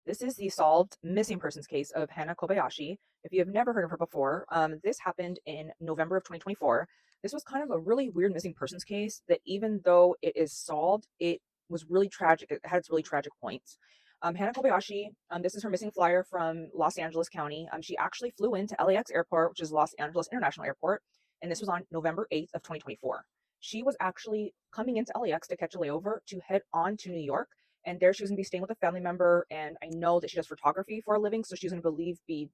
This is the solved missing persons case of Hana Kobayashi. If you have never heard of her before, this happened in November of 2024. This was kind of a really weird missing persons case that, even though it is solved, it was really tragic. It had its really tragic points. Hana Kobayashi, this is her missing flyer from Los Angeles County. She actually flew into LAX Airport, which is Los Angeles International Airport, and this was on November 8th of 2024. She was actually coming into LAX to catch a layover to head on to New York, and there she was going to be staying with a family member. And I know that she does photography for a living, so she's going to be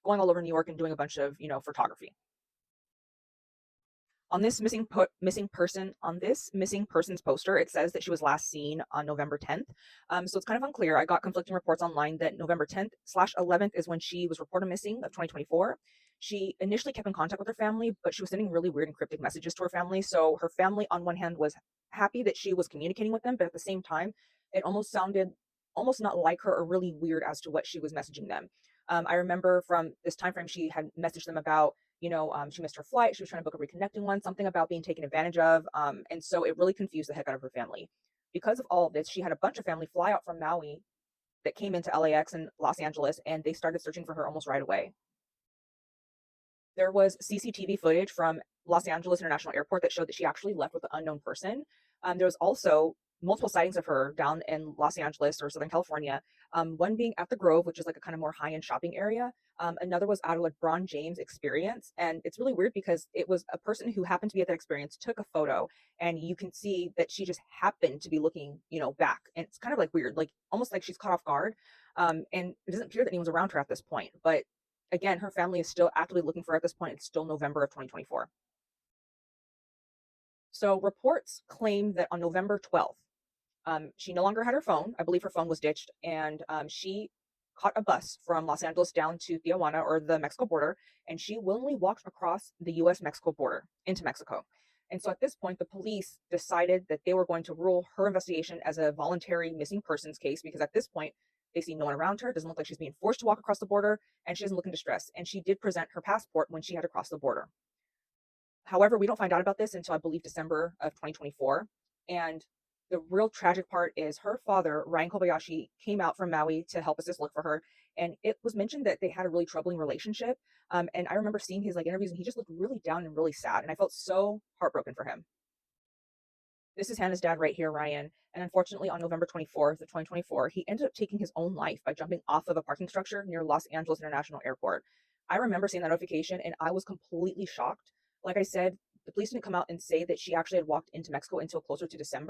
going all over New York and doing a bunch of photography. On this missing persons poster, it says that she was last seen on November 10th. So it's kind of unclear. I got conflicting reports online that November 10th/11th is when she was reported missing of 2024. She initially kept in contact with her family, but she was sending really weird and cryptic messages to her family. So her family, on one hand, was happy that she was communicating with them, but at the same time, it almost sounded almost not like her, or really weird as to what she was messaging them. I remember from this time frame, she had messaged them about, she missed her flight. She was trying to book a reconnecting one, something about being taken advantage of. And so it really confused the heck out of her family. Because of all of this, she had a bunch of family fly out from Maui that came into LAX and Los Angeles, and they started searching for her almost right away. There was CCTV footage from Los Angeles International Airport that showed that she actually left with an unknown person. There was also multiple sightings of her down in Los Angeles or Southern California. One being at the Grove, which is like a kind of more high end shopping area. Another was out of LeBron James Experience. And it's really weird because it was a person who happened to be at that experience took a photo, and you can see that she just happened to be looking, back. And it's kind of like weird, like almost like she's caught off guard. And it doesn't appear that anyone's around her at this point. But again, her family is still actively looking for her at this point. It's still November of 2024. So reports claim that on November 12th, she no longer had her phone. I believe her phone was ditched, and she caught a bus from Los Angeles down to Tijuana, or the Mexico border, and she willingly walked across the US Mexico border into Mexico. And so at this point, the police decided that they were going to rule her investigation as a voluntary missing persons case, because at this point, they see no one around her. It doesn't look like she's being forced to walk across the border, and she doesn't look in distress. And she did present her passport when she had to cross the border. However, we don't find out about this until, I believe, December of 2024. And the real tragic part is her father, Ryan Kobayashi, came out from Maui to help assist look for her. And it was mentioned that they had a really troubling relationship. And I remember seeing his interviews, and he just looked really down and really sad. And I felt so heartbroken for him. This is Hannah's dad right here, Ryan. And unfortunately, on November 24th of 2024, he ended up taking his own life by jumping off of a parking structure near Los Angeles International Airport. I remember seeing that notification, and I was completely shocked. Like I said, the police didn't come out and say that she actually had walked into Mexico until closer to December.